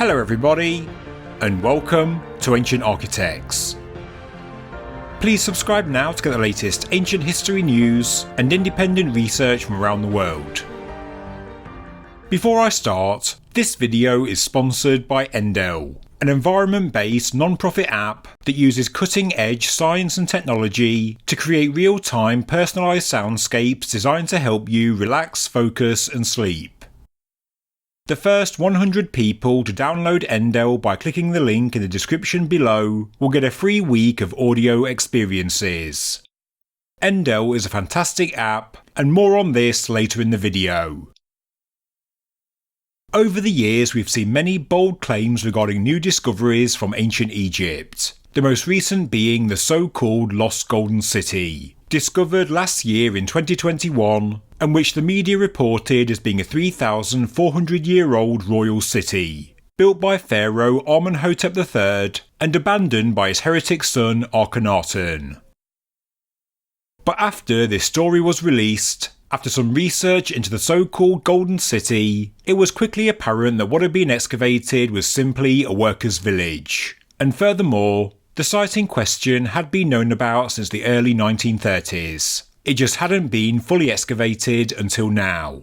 Hello everybody, and welcome to Ancient Architects. Please subscribe now to get the latest ancient history news and independent research from around the world. Before I start, this video is sponsored by Endel, an environment-based non-profit app that uses cutting-edge science and technology to create real-time personalised soundscapes designed to help you relax, focus and sleep. The first 100 people to download Endel by clicking the link in the description below will get a free week of audio experiences. Endel is a fantastic app, and more on this later in the video. Over the years we've seen many bold claims regarding new discoveries from ancient Egypt, the most recent being the so-called Lost Golden City, discovered last year in 2021, and which the media reported as being a 3,400-year-old royal city, built by Pharaoh Akhenaten III and abandoned by his heretic son Akhenaten. But after this story was released, after some research into the so-called Golden City, it was quickly apparent that what had been excavated was simply a workers' village, and furthermore, the site in question had been known about since the early 1930s. It just hadn't been fully excavated until now.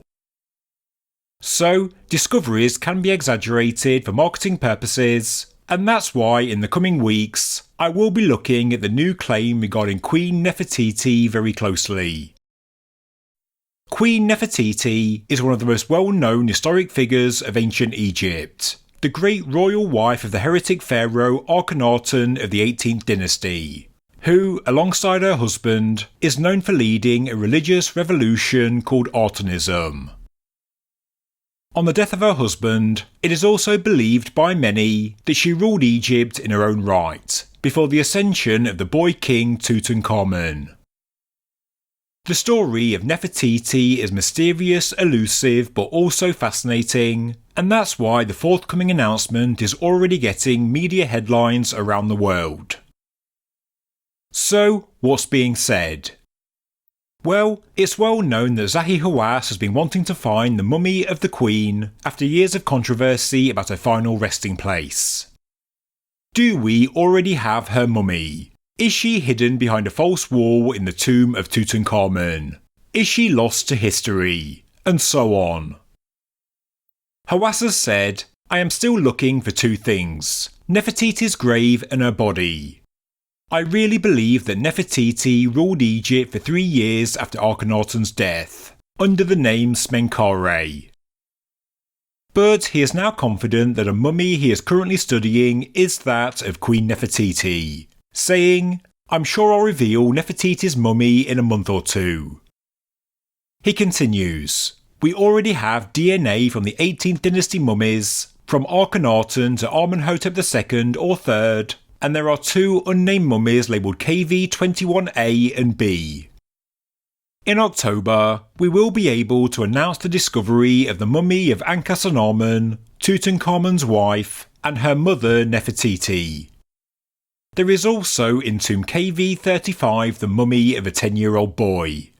So, discoveries can be exaggerated for marketing purposes, and that's why in the coming weeks, I will be looking at the new claim regarding Queen Nefertiti very closely. Queen Nefertiti is one of the most well-known historic figures of ancient Egypt, the great royal wife of the heretic pharaoh Akhenaten of the 18th dynasty, who, alongside her husband, is known for leading a religious revolution called Atenism. On the death of her husband, it is also believed by many that she ruled Egypt in her own right, before the ascension of the boy king Tutankhamen. The story of Nefertiti is mysterious, elusive, but also fascinating, and that's why the forthcoming announcement is already getting media headlines around the world. So, what's being said? Well, it's well known that Zahi Hawass has been wanting to find the mummy of the Queen after years of controversy about her final resting place. Do we already have her mummy? Is she hidden behind a false wall in the tomb of Tutankhamen? Is she lost to history? And so on. Hawass has said, "I am still looking for two things, Nefertiti's grave and her body. I really believe that Nefertiti ruled Egypt for 3 years after Akhenaten's death, under the name Smenkhare. But he is now confident that a mummy he is currently studying is that of Queen Nefertiti, saying, 'I'm sure I'll reveal Nefertiti's mummy in a month or two.' He continues, 'We already have DNA from the 18th dynasty mummies, from Akhenaten to Amenhotep II or III, and there are 2 unnamed mummies labelled KV21A and B. In October, we will be able to announce the discovery of the mummy of Ankhesenamun, Tutankhamun's wife, and her mother Nefertiti. There is also in tomb KV35 the mummy of a 10-year-old boy.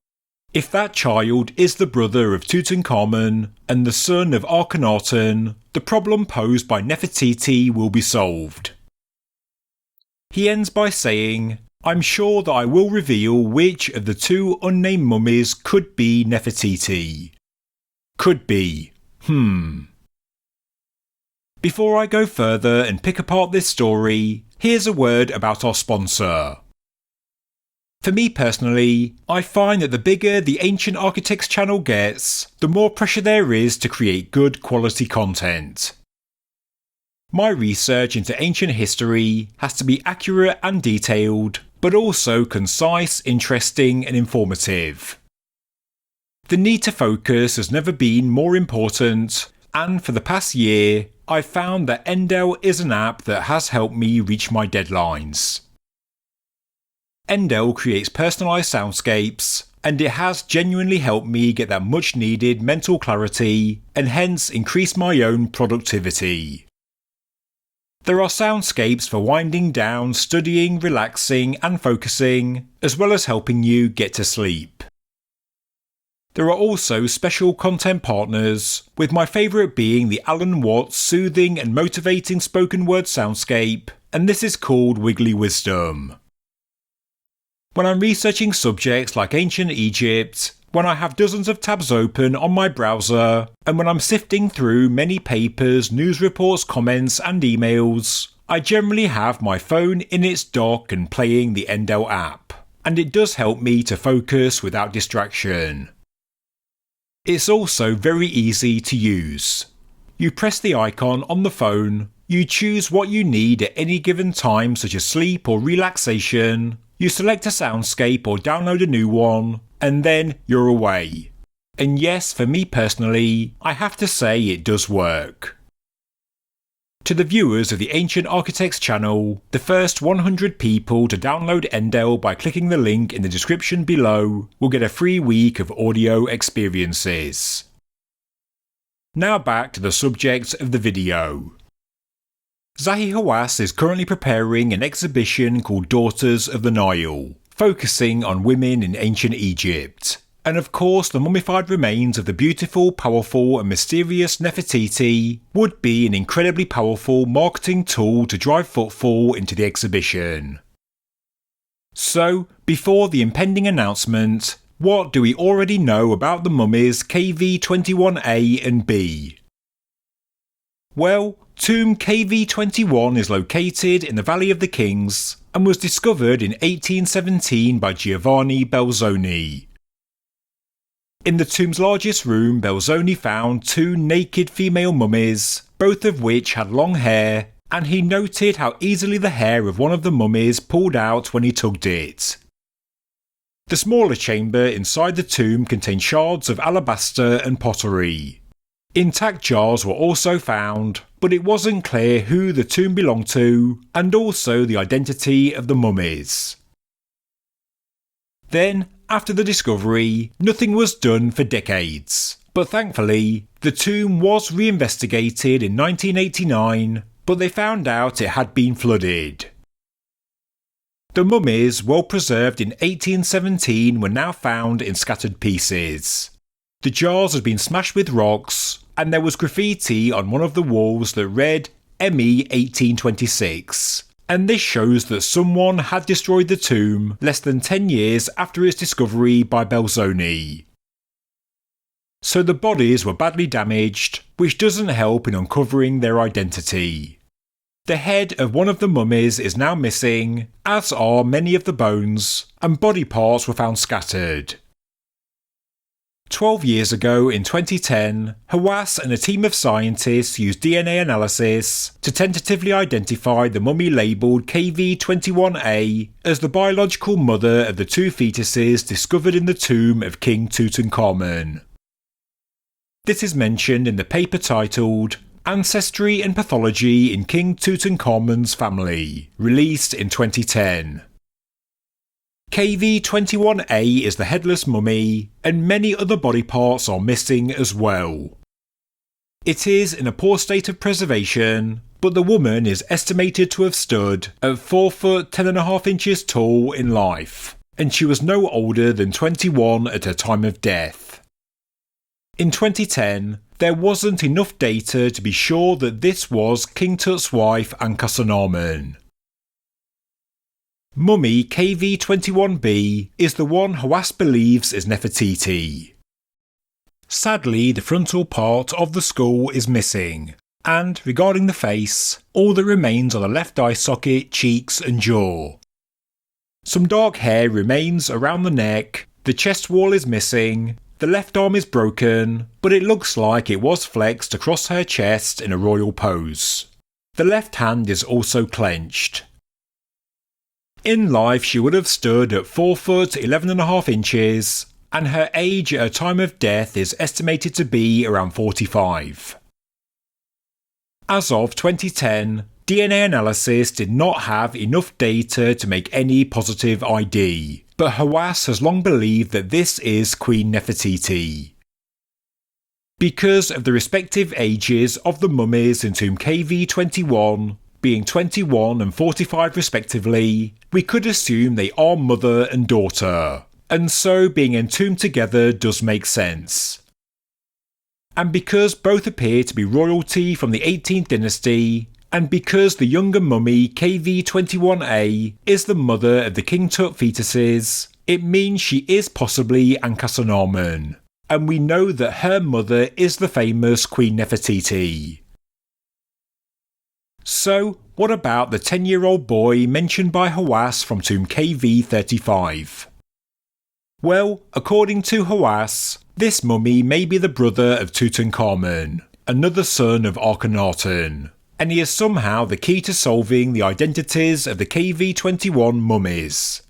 If that child is the brother of Tutankhamen and the son of Akhenaten, the problem posed by Nefertiti will be solved.' He ends by saying, 'I'm sure that I will reveal which of the 2 unnamed mummies could be Nefertiti.' Could be. Before I go further and pick apart this story, here's a word about our sponsor. For me personally, I find that the bigger the Ancient Architects channel gets, the more pressure there is to create good quality content. My research into ancient history has to be accurate and detailed, but also concise, interesting and informative. The need to focus has never been more important, and for the past year, I've found that Endel is an app that has helped me reach my deadlines. Endel creates personalised soundscapes, and it has genuinely helped me get that much needed mental clarity, and hence increase my own productivity. There are soundscapes for winding down, studying, relaxing and focusing, as well as helping you get to sleep. There are also special content partners, with my favourite being the Alan Watts soothing and motivating spoken word soundscape, and this is called Wiggly Wisdom. When I'm researching subjects like ancient Egypt, when I have dozens of tabs open on my browser, and when I'm sifting through many papers, news reports, comments and emails, I generally have my phone in its dock and playing the Endel app, and it does help me to focus without distraction. It's also very easy to use. You press the icon on the phone, you choose what you need at any given time such as sleep or relaxation, you select a soundscape or download a new one, and then you're away. And yes, for me personally, I have to say it does work. To the viewers of the Ancient Architects channel, the first 100 people to download Endel by clicking the link in the description below will get a free week of audio experiences. Now back to the subject of the video. Zahi Hawass is currently preparing an exhibition called Daughters of the Nile, focusing on women in ancient Egypt. And of course, the mummified remains of the beautiful, powerful and mysterious Nefertiti would be an incredibly powerful marketing tool to drive footfall into the exhibition. So, before the impending announcement, what do we already know about the mummies KV21A and B? Well, tomb KV21 is located in the Valley of the Kings and was discovered in 1817 by Giovanni Belzoni. In the tomb's largest room, Belzoni found two naked female mummies, both of which had long hair, and he noted how easily the hair of one of the mummies pulled out when he tugged it. The smaller chamber inside the tomb contained shards of alabaster and pottery. Intact jars were also found, but it wasn't clear who the tomb belonged to, and also the identity of the mummies. Then, after the discovery, nothing was done for decades, but thankfully, the tomb was reinvestigated in 1989, but they found out it had been flooded. The mummies, well preserved in 1817, were now found in scattered pieces. The jars had been smashed with rocks, and there was graffiti on one of the walls that read ME 1826. And this shows that someone had destroyed the tomb less than 10 years after its discovery by Belzoni. So the bodies were badly damaged, which doesn't help in uncovering their identity. The head of one of the mummies is now missing, as are many of the bones, and body parts were found scattered. 12 years ago, in 2010, Hawass and a team of scientists used DNA analysis to tentatively identify the mummy labelled KV21A as the biological mother of the two fetuses discovered in the tomb of King Tutankhamen. This is mentioned in the paper titled Ancestry and Pathology in King Tutankhamun's Family, released in 2010. KV21A is the headless mummy, and many other body parts are missing as well. It is in a poor state of preservation, but the woman is estimated to have stood at 4 foot 10.5 inches tall in life, and she was no older than 21 at her time of death. In 2010, there wasn't enough data to be sure that this was King Tut's wife Ankhesenaten. Mummy KV21B is the one Hawass believes is Nefertiti. Sadly, the frontal part of the skull is missing, and regarding the face, all that remains are the left eye socket, cheeks and jaw. Some dark hair remains around the neck, the chest wall is missing, the left arm is broken, but it looks like it was flexed across her chest in a royal pose. The left hand is also clenched. In life, she would have stood at 4 foot 11.5 inches, and her age at her time of death is estimated to be around 45. As of 2010, DNA analysis did not have enough data to make any positive ID, but Hawass has long believed that this is Queen Nefertiti. Because of the respective ages of the mummies in tomb KV21, being 21 and 45 respectively, we could assume they are mother and daughter, and so being entombed together does make sense. And because both appear to be royalty from the 18th dynasty, and because the younger mummy KV21A is the mother of the King Tut fetuses, it means she is possibly Ankhesenaten, and we know that her mother is the famous Queen Nefertiti. So, what about the 10-year-old boy mentioned by Hawass from tomb KV35? Well, according to Hawass, this mummy may be the brother of Tutankhamen, another son of Akhenaten, and he is somehow the key to solving the identities of the KV21 mummies.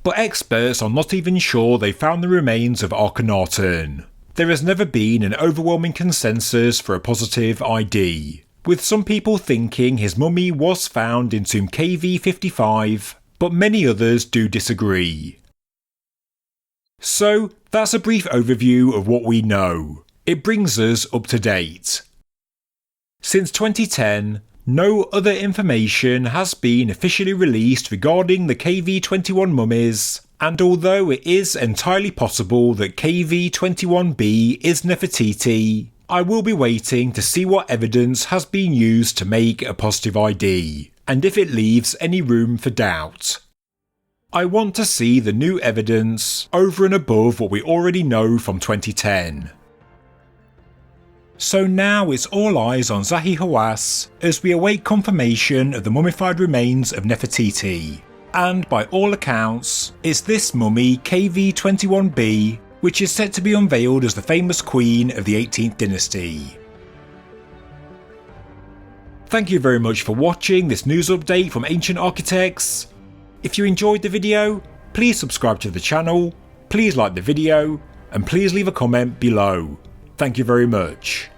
But experts are not even sure they found the remains of Akhenaten. There has never been an overwhelming consensus for a positive ID, with some people thinking his mummy was found in tomb KV55, but many others do disagree. So, that's a brief overview of what we know. It brings us up to date. Since 2010, no other information has been officially released regarding the KV21 mummies, and although it is entirely possible that KV21B is Nefertiti, I will be waiting to see what evidence has been used to make a positive ID, and if it leaves any room for doubt. I want to see the new evidence over and above what we already know from 2010. So now it's all eyes on Zahi Hawass as we await confirmation of the mummified remains of Nefertiti, and by all accounts, it's this mummy KV21B which is set to be unveiled as the famous queen of the 18th dynasty. Thank you very much for watching this news update from Ancient Architects. If you enjoyed the video, please subscribe to the channel, please like the video, and please leave a comment below. Thank you very much.